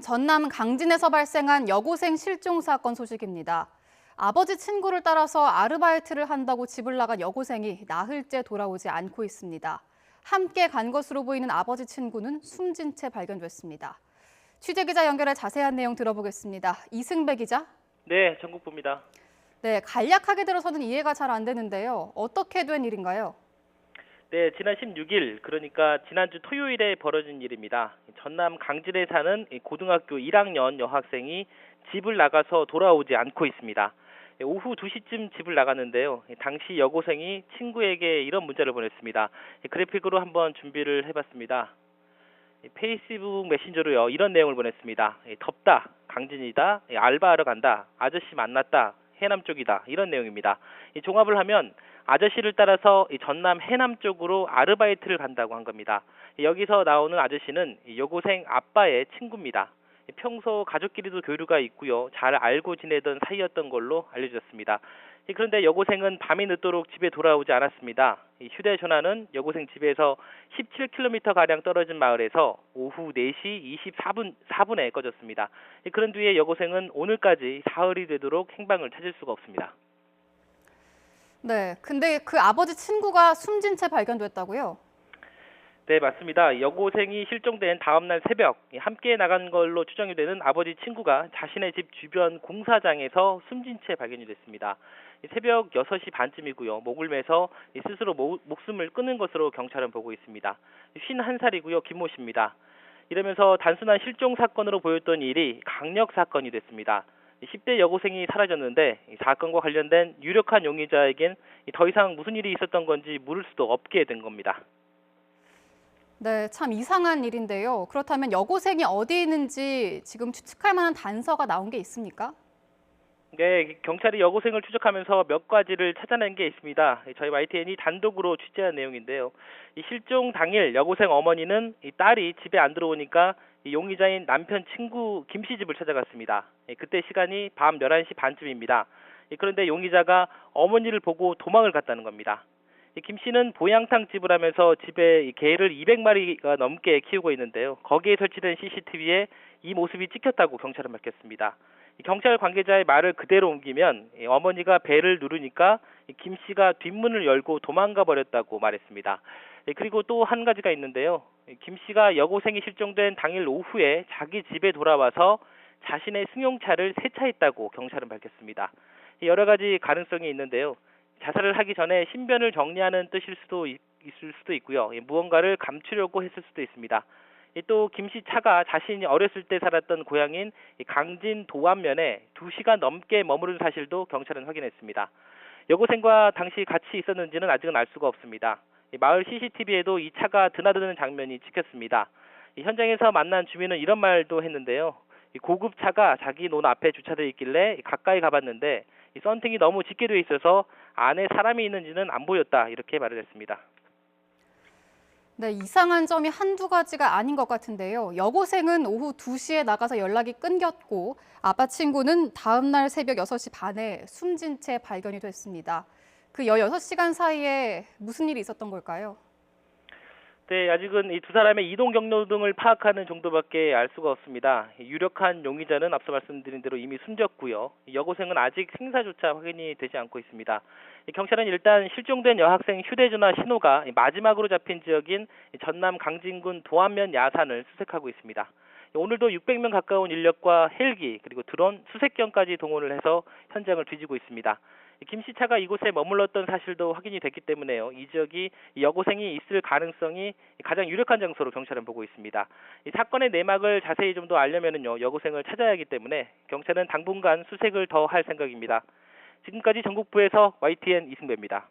전남 강진에서 발생한 여고생 실종 사건 소식입니다. 아버지 친구를 따라서 아르바이트를 한다고 집을 나간 여고생이 나흘째 돌아오지 않고 있습니다. 함께 간 것으로 보이는 아버지 친구는 숨진 채 발견됐습니다. 취재기자 연결해 자세한 내용 들어보겠습니다. 이승배 기자. 네, 전국부입니다. 네, 간략하게 들어서는 이해가 잘 안 되는데요. 어떻게 된 일인가요? 네, 지난 16일, 그러니까 지난주 토요일에 벌어진 일입니다. 전남 강진에 사는 고등학교 1학년 여학생이 집을 나가서 돌아오지 않고 있습니다. 오후 2시쯤 집을 나갔는데요. 당시 여고생이 친구에게 이런 문자를 보냈습니다. 그래픽으로 한번 준비를 해봤습니다. 페이스북 메신저로요, 이런 내용을 보냈습니다. 덥다, 강진이다, 알바하러 간다, 아저씨 만났다, 해남 쪽이다, 이런 내용입니다. 이 종합을 하면 아저씨를 따라서 이 전남 해남 쪽으로 아르바이트를 간다고 한 겁니다. 여기서 나오는 아저씨는 여고생 아빠의 친구입니다. 평소 가족끼리도 교류가 있고요, 잘 알고 지내던 사이였던 걸로 알려졌습니다. 그런데 여고생은 밤이 늦도록 집에 돌아오지 않았습니다. 휴대전화는 여고생 집에서 17km 가량 떨어진 마을에서 오후 4시 24분에 꺼졌습니다. 그런 뒤에 여고생은 오늘까지 사흘이 되도록 행방을 찾을 수가 없습니다. 네, 근데 그 아버지 친구가 숨진 채 발견됐다고요? 네, 맞습니다. 여고생이 실종된 다음날 새벽 함께 나간 걸로 추정이 되는 아버지 친구가 자신의 집 주변 공사장에서 숨진 채 발견이 됐습니다. 새벽 6시 반쯤이고요. 목을 매서 스스로 목숨을 끊은 것으로 경찰은 보고 있습니다. 51살이고요. 김모 씨입니다. 이러면서 단순한 실종 사건으로 보였던 일이 강력 사건이 됐습니다. 10대 여고생이 사라졌는데 이 사건과 관련된 유력한 용의자에겐 더 이상 무슨 일이 있었던 건지 물을 수도 없게 된 겁니다. 네, 참 이상한 일인데요. 그렇다면 여고생이 어디 있는지 지금 추측할 만한 단서가 나온 게 있습니까? 네, 경찰이 여고생을 추적하면서 몇 가지를 찾아낸 게 있습니다. 저희 YTN이 단독으로 취재한 내용인데요. 이 실종 당일 여고생 어머니는 이 딸이 집에 안 들어오니까 이 용의자인 남편 친구 김 씨 집을 찾아갔습니다. 그때 시간이 밤 11시 반쯤입니다. 그런데 용의자가 어머니를 보고 도망을 갔다는 겁니다. 김 씨는 보양탕 집을 하면서 집에 이 개를 200마리가 넘게 키우고 있는데요. 거기에 설치된 CCTV에 이 모습이 찍혔다고 경찰은 밝혔습니다. 경찰 관계자의 말을 그대로 옮기면 어머니가 배를 누르니까 김 씨가 뒷문을 열고 도망가 버렸다고 말했습니다. 그리고 또 한 가지가 있는데요. 김 씨가 여고생이 실종된 당일 오후에 자기 집에 돌아와서 자신의 승용차를 세차했다고 경찰은 밝혔습니다. 여러 가지 가능성이 있는데요. 자살을 하기 전에 신변을 정리하는 뜻일 수도 있을 수도 있고요. 무언가를 감추려고 했을 수도 있습니다. 또 김 씨 차가 자신이 어렸을 때 살았던 고향인 강진 도안면에 2시간 넘게 머무른 사실도 경찰은 확인했습니다. 여고생과 당시 같이 있었는지는 아직은 알 수가 없습니다. 마을 CCTV에도 이 차가 드나드는 장면이 찍혔습니다. 현장에서 만난 주민은 이런 말도 했는데요. 고급 차가 자기 논 앞에 주차되어 있길래 가까이 가봤는데 썬팅이 너무 짙게 되어 있어서 안에 사람이 있는지는 안 보였다, 이렇게 말을 했습니다. 네, 이상한 점이 한두 가지가 아닌 것 같은데요. 여고생은 오후 2시에 나가서 연락이 끊겼고 아빠 친구는 다음 날 새벽 6시 반에 숨진 채 발견이 됐습니다. 그 16시간 사이에 무슨 일이 있었던 걸까요? 네, 아직은 이 두 사람의 이동 경로 등을 파악하는 정도밖에 알 수가 없습니다. 유력한 용의자는 앞서 말씀드린 대로 이미 숨졌고요. 여고생은 아직 생사조차 확인이 되지 않고 있습니다. 경찰은 일단 실종된 여학생 휴대전화 신호가 마지막으로 잡힌 지역인 전남 강진군 도안면 야산을 수색하고 있습니다. 오늘도 600명 가까운 인력과 헬기 그리고 드론 수색 견까지 동원을 해서 현장을 뒤지고 있습니다. 김 씨 차가 이곳에 머물렀던 사실도 확인이 됐기 때문에요. 이 지역이 여고생이 있을 가능성이 가장 유력한 장소로 경찰은 보고 있습니다. 이 사건의 내막을 자세히 좀 더 알려면은요, 여고생을 찾아야 하기 때문에 경찰은 당분간 수색을 더 할 생각입니다. 지금까지 전국부에서 YTN 이승배입니다.